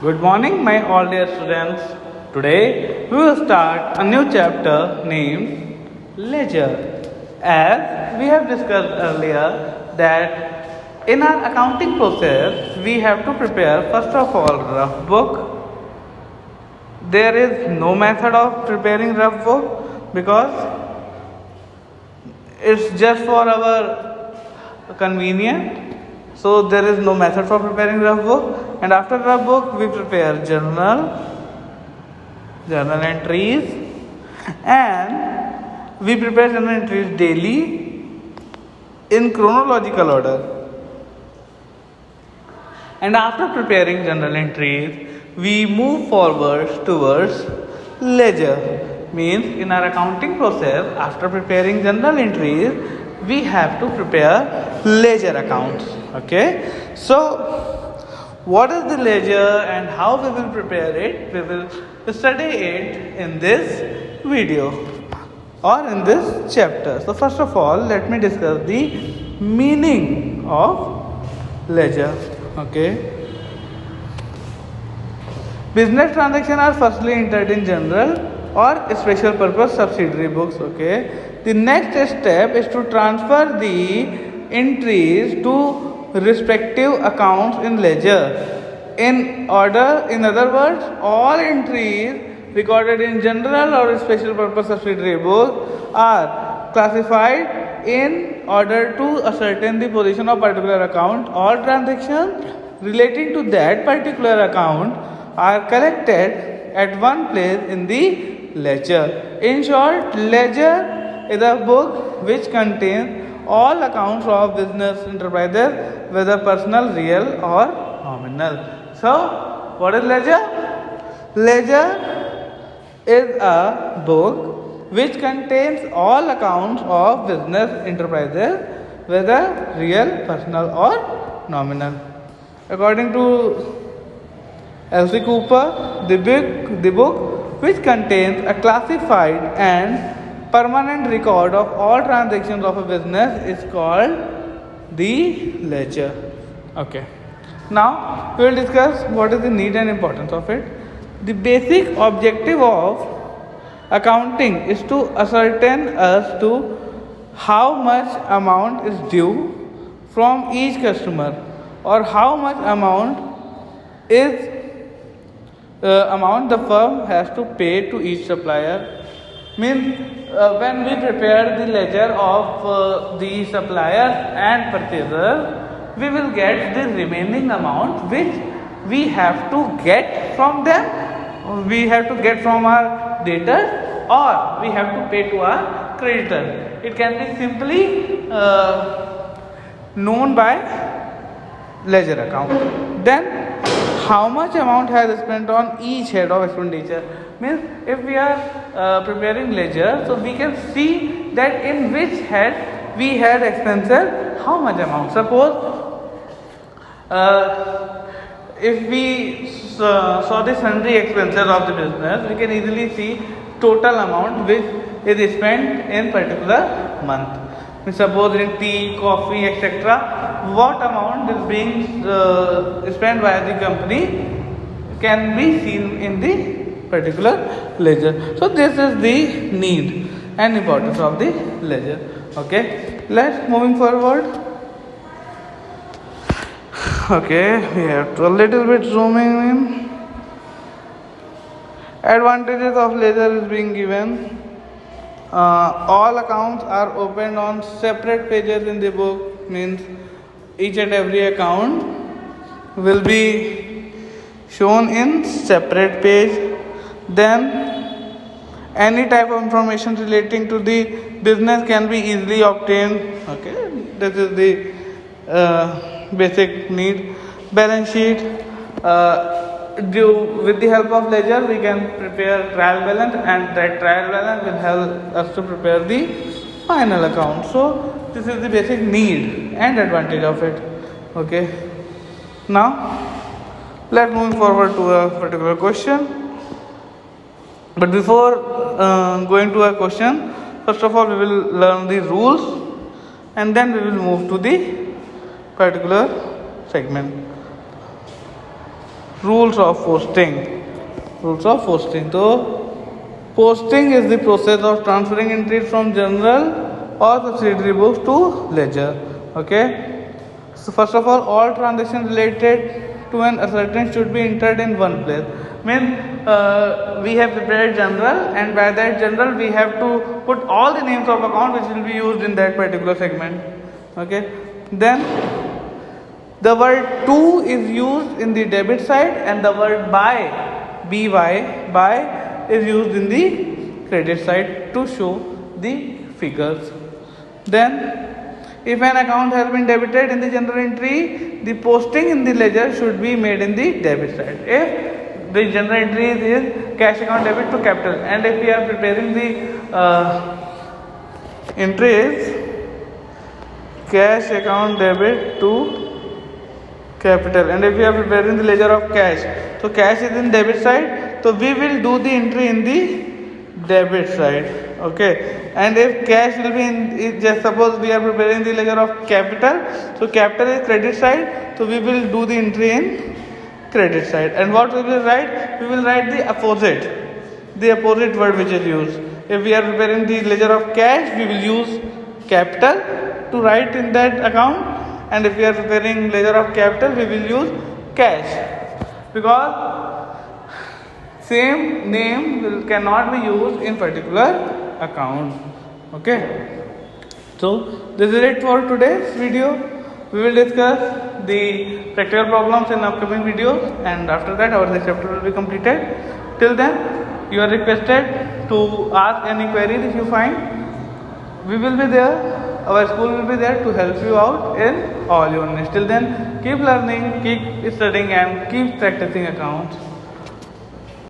Good morning, my all dear students. Today we will start a new chapter named Ledger. As we have discussed earlier, that in our accounting process we have to prepare first of all rough book. There is no method of preparing rough book because it's just for our convenience. So there is no method for preparing rough book, and after rough book we prepare journal entries, and we prepare journal entries daily in chronological order. And after preparing journal entries, we move forward towards ledger. Means in our accounting process, after preparing journal entries, we have to prepare ledger accounts. Okay, so what is the ledger and how we will prepare it? We will study it in this video or in this chapter. So first of all, let me discuss the meaning of ledger. Okay, business transactions are firstly entered in general or special purpose subsidiary books. Okay, the next step is to transfer the entries to respective accounts in ledger in order. In other words, all entries recorded in general or special purpose subsidiary book are classified in order to ascertain the position of particular account. All transactions relating to that particular account are collected at one place in the ledger. In short, ledger is a book which contains all accounts of business enterprises, whether personal, real or nominal. So, what is ledger? Ledger is a book which contains all accounts of business enterprises, whether real, personal or nominal. According to L.C. Cooper, the book which contains a classified and permanent record of all transactions of a business is called the ledger. Okay. Now we will discuss what is the need and importance of it. The basic objective of accounting is to ascertain as to how much amount is due from each customer or how much amount is amount the firm has to pay to each supplier. Means when we prepare the ledger of the suppliers and purchasers, we will get the remaining amount which we have to get from them. We have to get from our debtors or we have to pay to our creditors. It can be simply known by ledger account. Then how much amount has spent on each head of expenditure? Means if we are preparing ledger, so we can see that in which head we had expenses, how much amount. Suppose if we saw the sundry expenses of the business, we can easily see total amount which is spent in particular month. Suppose in tea, coffee, etc., what amount is being spent by the company can be seen in the particular ledger. So this is the need and importance of the ledger. Okay, let's moving forward. Okay, we have to a little bit zooming in. Advantages of ledger is being given. All accounts are opened on separate pages in the book. Means each and every account will be shown in separate page. Then any type of information relating to the business can be easily obtained. Okay, this is the basic need. Balance sheet. With the help of ledger, we can prepare trial balance, and that trial balance will help us to prepare the final account. So this is the basic need and advantage of it. Okay. Now let's move forward to a particular question. But before going to a question, first of all we will learn the rules and then we will move to the particular segment. Rules of posting. Rules of posting. So posting is the process of transferring entries from journal or subsidiary books to ledger. Okay. So first of all transactions related to an ascertain should be entered in one place. We have prepared journal, and by that journal we have to put all the names of account which will be used in that particular segment. Okay. Then the word to is used in the debit side, and the word by is used in the credit side to show the figures. Then if an account has been debited in the journal entry, the posting in the ledger should be made in the debit side. If the journal entry is cash account debit to capital, and if we are preparing the entries cash account debit to capital, and if we are preparing the ledger of cash, so cash is in debit side, so we will do the entry in the debit side. Okay. And if cash will be in, just suppose we are preparing the ledger of capital, so capital is credit side, so we will do the entry in credit side. And what we will write? We will write the opposite word which is used. If we are preparing the ledger of cash, we will use capital to write in that account, and if we are preparing ledger of capital, we will use cash, because same name cannot be used in particular account. Okay. So this is it for today's video. We will discuss the practical problems in upcoming videos, and after that our this chapter will be completed. Till then, you are requested to ask any queries if you find. We will be there. Our school will be there to help you out in all your needs. Till then, keep learning, keep studying, and keep practicing accounts.